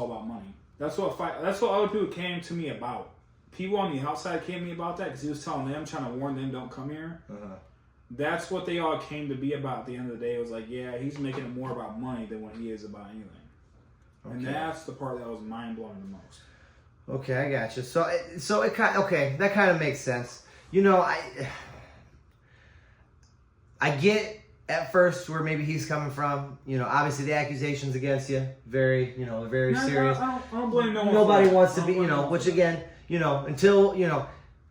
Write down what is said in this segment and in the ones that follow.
all about money. That's what other people came to me about. People on the outside came to me about that because he was telling them, trying to warn them, don't come here. That's what they all came to be about at the end of the day. It was like, yeah, he's making it more about money than what he is about anything. Okay. And that's the part that was mind-blowing the most. Okay, I got you. So it kind okay, that kind of makes sense. You know, I get at first where maybe he's coming from. You know, obviously the accusations against you, very serious. I don't blame no one. Nobody wants to be, you know, which again, you know, until, you know,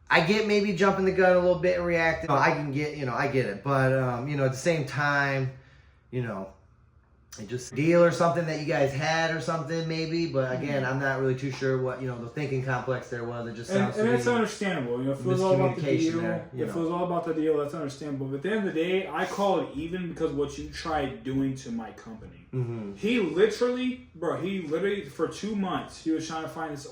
I get maybe jumping the gun a little bit and reacting. You know, I can get, you know, I get it. But, you know, at the same time, you know, it just deal or something that you guys had or something maybe. But again, I'm not really too sure what, you know, the thinking complex there was. It just sounds and it's understandable. You know, if it was all about the deal, if it was all about the deal, that's understandable. But at the end of the day, I call it even because what you tried doing to my company. He literally, for 2 months, he was trying to find this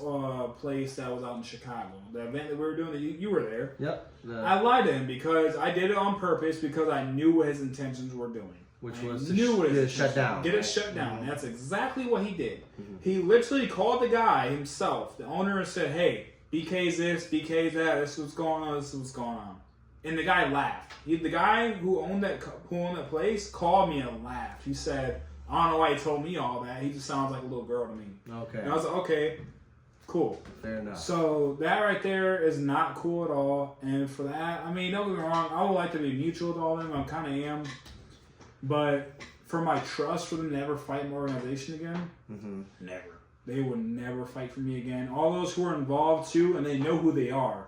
place that was out in Chicago. The event that we were doing, that you were there. Yep. I lied to him because I did it on purpose because I knew what his intentions were doing. Which was to get it shut down. Get it shut down. That's exactly what he did. He literally called the guy himself, the owner, and said, "Hey, BK's this, BK's that. This is what's going on. This is what's going on." And the guy laughed. The guy who owned that place called me and laughed. He said, "I don't know why he told me all that. He just sounds like a little girl to me." Okay. And I was like, "Okay, cool." Fair enough. So that right there is not cool at all. And for that, I mean, don't get me wrong. I would like to be mutual with all of them. I kind of am. But for my trust for them to never fight my organization again, never. They would never fight for me again. All those who are involved too, and they know who they are.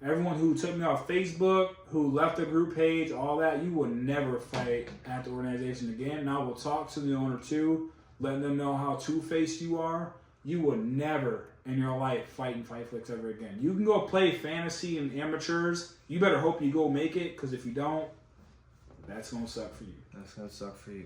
Everyone who took me off Facebook, who left the group page, all that, you would never fight at the organization again. And I will talk to the owner too, letting them know how two-faced you are. You would never in your life fight in FightFlix ever again. You can go play fantasy and amateurs. You better hope you go make it, because if you don't, that's going to suck for you. That's going to suck for you.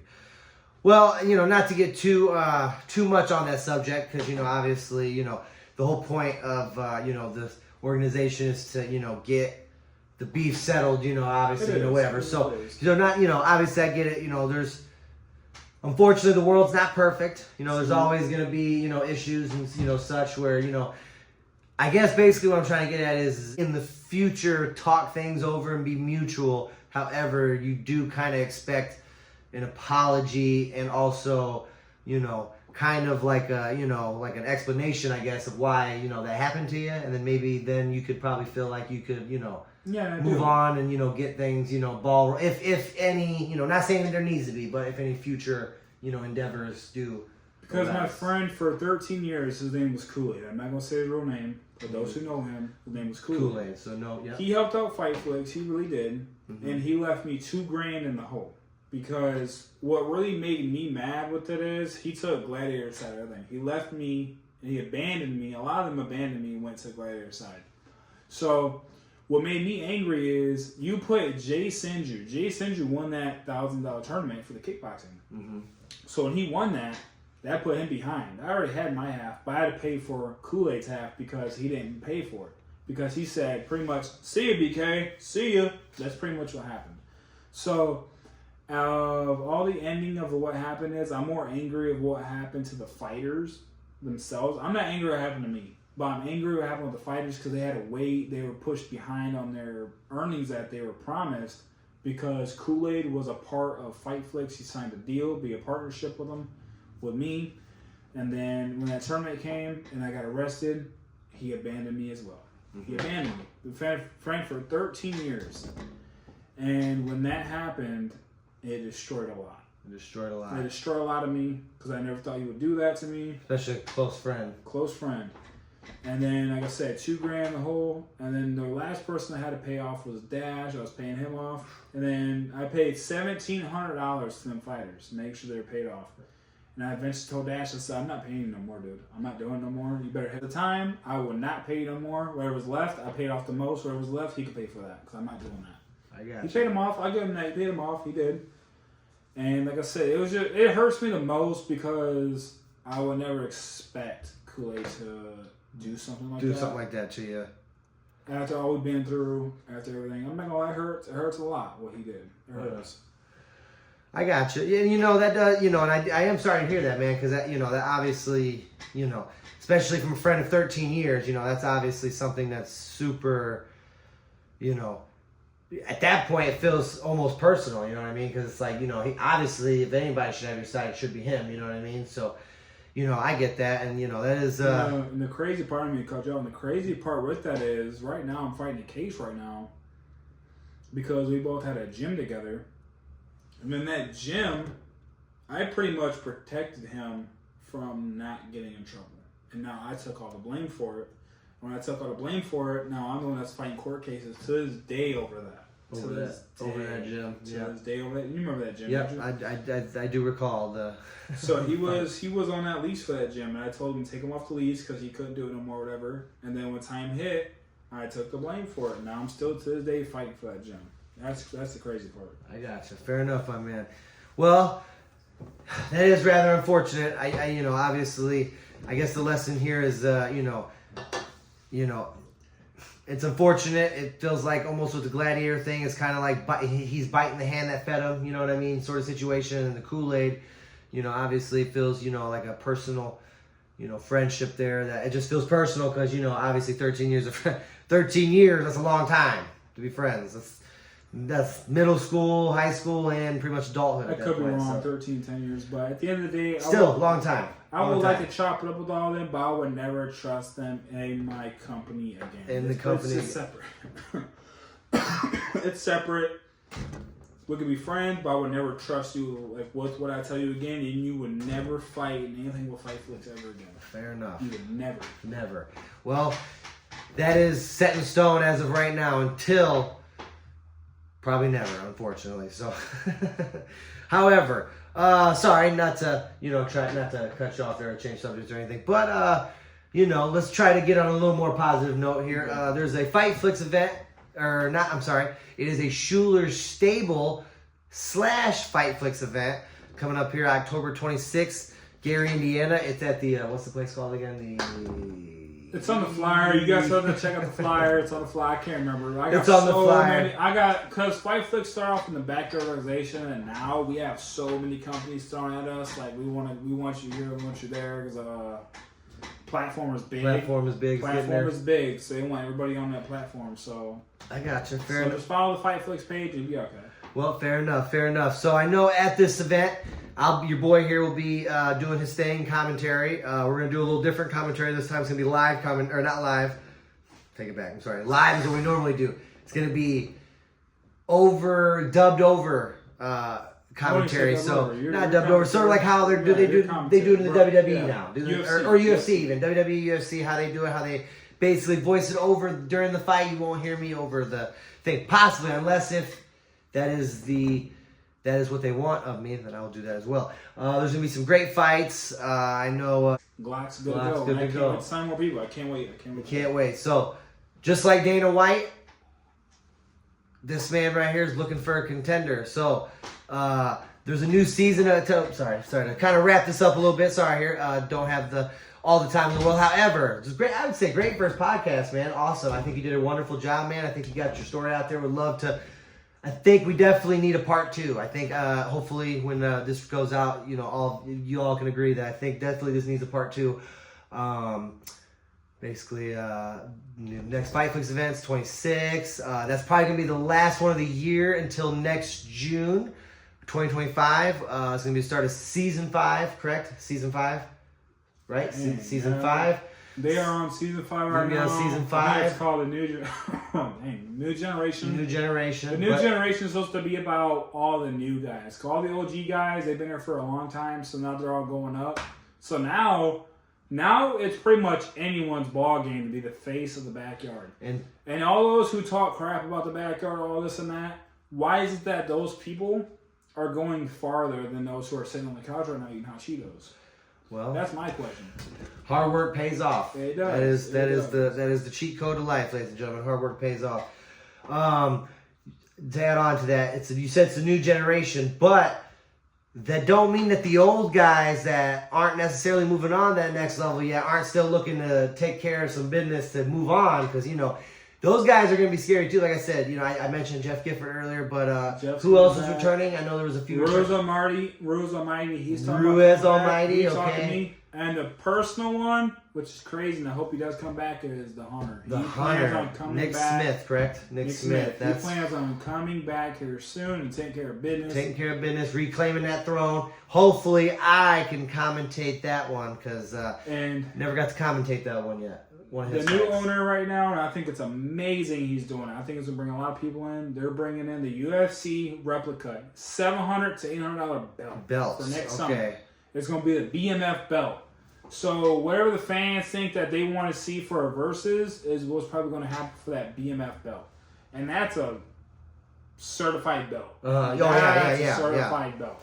Well, you know, not to get too much on that subject, because, you know, obviously, you know, the whole point of, you know, this organization is to, you know, get the beef settled, you know, obviously, you know, whatever. So, you know, not, you know, obviously I get it, you know, unfortunately the world's not perfect. You know, there's always going to be, you know, issues and, you know, such where, you know, I guess basically what I'm trying to get at is in the future, talk things over and be mutual. However, you do kind of expect an apology and also, you know, kind of like a, you know, like an explanation, I guess, of why, you know, that happened to you. And then maybe then you could probably feel like you could, you know, move on and, you know, get things, you know, if any, you know, not saying that there needs to be, but if any future, you know, endeavors do. Because my friend for 13 years, his name was Kool-Aid. I'm not going to say his real name. For those who know him, his name was Kool-Aid. Kool-Aid, so no, yeah. He helped out FightFlix, he really did, and he left me $2,000 in the hole. Because what really made me mad with it is, he took Gladiator side of everything. He left me, and he abandoned me. A lot of them abandoned me and went to Gladiator side. So, what made me angry is, you put Jay Senju. Jay Senju won that $1,000 tournament for the kickboxing. So when he won that put him behind. I already had my half, but I had to pay for Kool-Aid's half because he didn't pay for it. Because he said pretty much, "See ya, BK, see ya." That's pretty much what happened. So, of all the ending of what happened is, I'm more angry of what happened to the fighters themselves. I'm not angry what happened to me, but I'm angry what happened with the fighters because they had to wait. They were pushed behind on their earnings that they were promised because Kool-Aid was a part of FightFlix. He signed a deal, be a partnership with them. With me, and then when that tournament came and I got arrested, he abandoned me as well. He abandoned me. We've been friends for 13 years, and when that happened, it destroyed a lot. It destroyed a lot. It destroyed a lot of me because I never thought you would do that to me. Especially a close friend. Close friend. And then, like I said, $2,000 in the hole. And then the last person I had to pay off was Dash. I was paying him off. And then I paid $1,700 to them fighters to make sure they were paid off. And I eventually told Dash, I said, "I'm not paying you no more, dude. I'm not doing it no more. You better hit the time. I will not pay you no more. Whatever was left, I paid off the most. Whatever was left, he could pay for that because I'm not doing that." I got He paid him off. I give him that. He paid him off. He did. And like I said, it hurts me the most because I would never expect Kool-Aid to do something like that. Do something like that to you. After all we've been through, after everything. I'm not gonna lie, it hurts. It hurts a lot what he did. It hurts. I got you. Yeah, you know, that does, you know, and I am sorry to hear that, man, because that, you know, that obviously, you know, especially from a friend of 13 years, you know, that's obviously something that's super, you know, at that point it feels almost personal, you know what I mean? Because it's like, you know, he obviously, if anybody should have your side, it should be him, you know what I mean? So, you know, I get that, and, you know, that is... and the crazy part, and the crazy part with that is, right now, I'm fighting a case right now, because we both had a gym together. And in that gym, I pretty much protected him from not getting in trouble. And now I took all the blame for it. When I took all the blame for it, now I'm the one that's fighting court cases to this day over that. Over that gym. To this day over that. You remember that gym? Yep, I do recall the... So he was on that leash for that gym, and I told him to take him off the leash because he couldn't do it no more, whatever. And then when time hit, I took the blame for it. Now I'm still to this day fighting for that gym. That's the crazy part. I gotcha. Fair enough, my man. Well, that is rather unfortunate. I you know, obviously, I guess the lesson here is, you know, it's unfortunate. It feels like almost with the Gladiator thing, it's kind of like he's biting the hand that fed him, you know what I mean, sort of situation. And the Kool-Aid, you know, obviously it feels, you know, like a personal, you know, friendship there. That it just feels personal because, you know, obviously 13 years, that's a long time to be friends. That's middle school, high school, and pretty much adulthood. I could be wrong, 13, 10 years, but at the end of the day... Still, long time. I would like to chop it up with all of them, but I would never trust them in my company again. It's just separate. It's separate. We could be friends, but I would never trust you like with what I tell you again, and you would never fight in anything with FightFlix ever again. Fair enough. You would never. Never. Well, that is set in stone as of right now until... Probably never, unfortunately. So, however, sorry, not to, you know, try not to cut you off there or change subjects or anything, but, you know, let's try to get on a little more positive note here. There's a FightFlix event, or not, I'm sorry, it is a Schuler's Stable / FightFlix event coming up here October 26th, Gary, Indiana. It's at the, what's the place called again? It's on the flyer. You guys have to check out the flyer. It's on the flyer. I can't remember. It's on the flyer. Because FightFlix started off in the backyard organization, and now we have so many companies throwing at us. Like, we want you here, we want you there, because platform is big. Platform is big, so they want everybody on that platform. So I got you. Fair so enough. Just follow the FightFlix page, and you'll be okay. Well, fair enough. So I know at this event, your boy here will be doing his thing, commentary. We're going to do a little different commentary this time. It's going to be live or not live. Take it back. I'm sorry. Live is what we normally do. It's going to be dubbed over commentary. So not dubbed over. Sort of like how they do it in the WWE now. Or UFC even. WWE, UFC, how they do it, how they basically voice it over during the fight. You won't hear me over the thing. Possibly, unless if that is what they want of me, then I'll do that as well. There's going to be some great fights. I know... Glock's good to go. Let's sign more people. I can't wait. Can't wait. So, just like Dana White, this man right here is looking for a contender. So, there's a new season. Sorry. To kind of wrap this up a little bit. Sorry here. Don't have all the time in the world. However, just great. I would say great first podcast, man. Awesome. I think you did a wonderful job, man. I think you got your story out there. Would love to... I think we definitely need a part 2. I think hopefully when this goes out, you know, you all can agree that I think definitely this needs a part 2. Basically, next FightFlix event's 26. That's probably gonna be the last one of the year until next June, 2025. It's gonna be the start of season 5, correct? Season 5, right? Season 5. They are on season 5 right now. On season 5. It's called the New Generation. New Generation. The New Generation is supposed to be about all the new guys. All the OG guys, they've been there for a long time, so now they're all going up. So now it's pretty much anyone's ball game to be the face of the backyard. And all those who talk crap about the backyard, all this and that, why is it that those people are going farther than those who are sitting on the couch right now eating hot Cheetos? Well, that's my question. Hard work pays off. It does. That is the cheat code of life, ladies and gentlemen. Hard work pays off. To add on to that, you said it's a new generation, but that don't mean that the old guys that aren't necessarily moving on that next level yet aren't still looking to take care of some business to move on, because you know those guys are going to be scary too. Like I said, you know, I mentioned Jeff Gifford earlier, but who else was returning? I know there was a few. Ruiz Almighty, he's talking Ruiz about Almighty, he's talking to okay. me. And the personal one, which is crazy, and I hope he does come back, is the Hunter. The He Hunter, plans on coming Nick back. Smith, correct? Nick Smith. He plans on coming back here soon and taking care of business. Taking care of business, reclaiming that throne. Hopefully, I can commentate that one because and never got to commentate that one yet. One of the his new fights. owner right now, and I think it's amazing he's doing it. I think it's gonna bring a lot of people in. They're bringing in the UFC replica, $700 to $800 belt for next summer. It's gonna be the BMF belt. So whatever the fans think that they want to see for a versus is what's probably going to happen for that BMF belt, and that's a certified belt. Certified belt.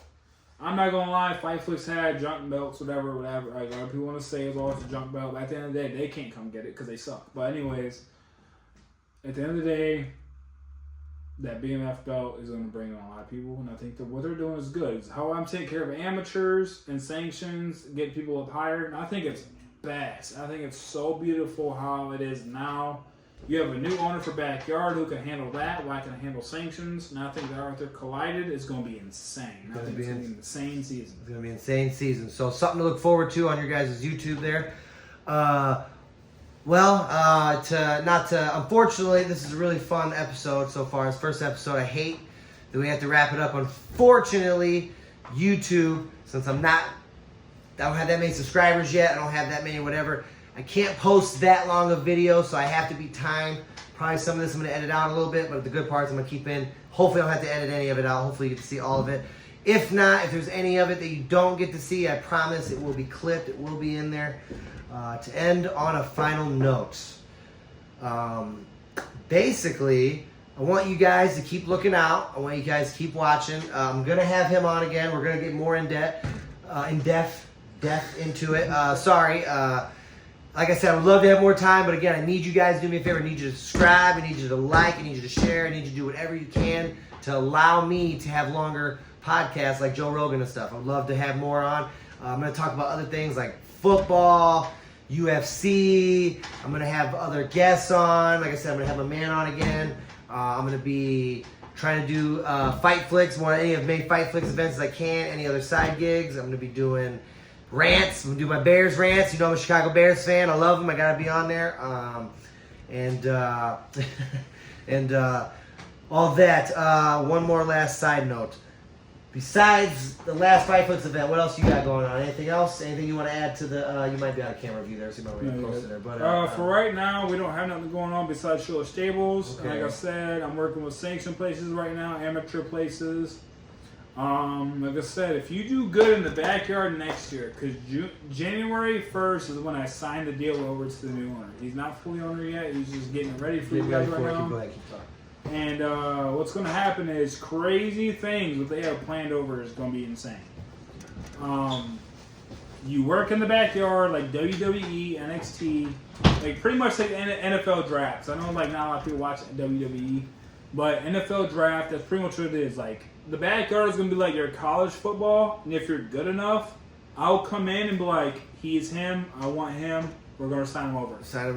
I'm not gonna lie, FightFlix had junk belts, whatever. Like, a lot of people want to say it's always a junk belt. But at the end of the day, they can't come get it because they suck. But anyways, at the end of the day, that BMF belt is going to bring on a lot of people, and I think that what they're doing is good. It's how I'm taking care of amateurs and sanctions, get people up higher, and I think it's best. I think it's so beautiful how it is now. You have a new owner for Backyard who can handle that, while I can handle sanctions, and I think that right there collided is going to be insane. I think it's going to be an insane season. It's going to be an insane season. So something to look forward to on your guys' YouTube there. Unfortunately, this is a really fun episode so far. It's first episode. I hate that we have to wrap it up. Unfortunately, YouTube, since I don't have that many subscribers yet, I don't have that many whatever, I can't post that long of video, so I have to be timed. Probably some of this I'm going to edit out a little bit, but the good parts I'm going to keep in. Hopefully I don't have to edit any of it out. Hopefully you get to see all of it. If not, if there's any of it that you don't get to see, I promise it will be clipped. It will be in there. To end on a final note, basically, I want you guys to keep looking out. I want you guys to keep watching. I'm going to have him on again. We're going to get more in depth into it. Like I said, I would love to have more time, but again, I need you guys to do me a favor. I need you to subscribe. I need you to like. I need you to share. I need you to do whatever you can to allow me to have longer podcasts like Joe Rogan and stuff. I would love to have more on. I'm going to talk about other things like football, UFC. I'm going to have other guests on. Like I said, I'm going to have a man on again. I'm going to be trying to do FightFlix, more any of many FightFlix events as I can, any other side gigs. I'm going to be doing rants. I'm going to do my Bears rants. You know I'm a Chicago Bears fan. I love them. I got to be on there. And all that. One more last side note. Besides the last FightFlix event, what else you got going on? Anything else? Anything you want to add to the? You might be out of camera view there, so you might want to close to there. But for right now, we don't have nothing going on besides Schiller Stables. Okay. Like I said, I'm working with sanction places right now, amateur places. Like I said, if you do good in the backyard next year, because January 1st is when I signed the deal over to the new owner. He's not fully owner yet. He's just getting it ready for you guys right now. Keep talking. And what's going to happen is crazy things. What they have planned over is going to be insane. You work in the backyard like WWE, NXT, like pretty much like NFL drafts. I know like not a lot of people watch WWE, but NFL draft, that's pretty much what it is. Like the backyard is going to be like your college football, and if you're good enough, I'll come in and be like, he's him, I want him, we're going to sign him over.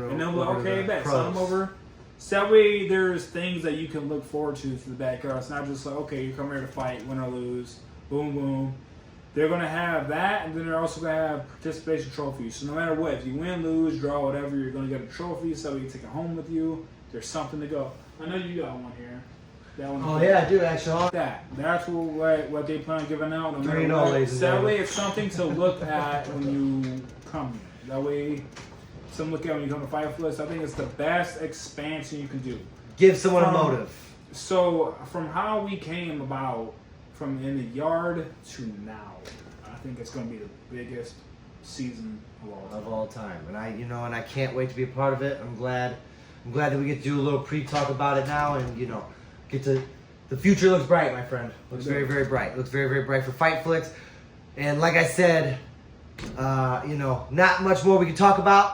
And they'll be like, okay, bet, sign him over. So that way there's things that you can look forward to for the backyard. It's not just like, okay, you come here to fight, win or lose, boom, boom. They're going to have that, and then they're also going to have participation trophies. So no matter what, if you win, lose, draw, whatever, you're going to get a trophy so you can take it home with you. There's something to go. I know you got one here. That one. Oh, yeah, I do, actually. That's what they plan on giving out. No 3-0, ladies and that gentlemen. way it's something to look at when you come here. That way... Some look at when you come to FightFlix. I think it's the best expansion you can do. Give someone a motive. So from how we came about from in the yard to now, I think it's going to be the biggest season of all time. And I can't wait to be a part of it. I'm glad that we get to do a little pre-talk about it now, and the future looks bright, my friend. Looks very, very bright. Looks very, very bright for FightFlix. And like I said, not much more we can talk about.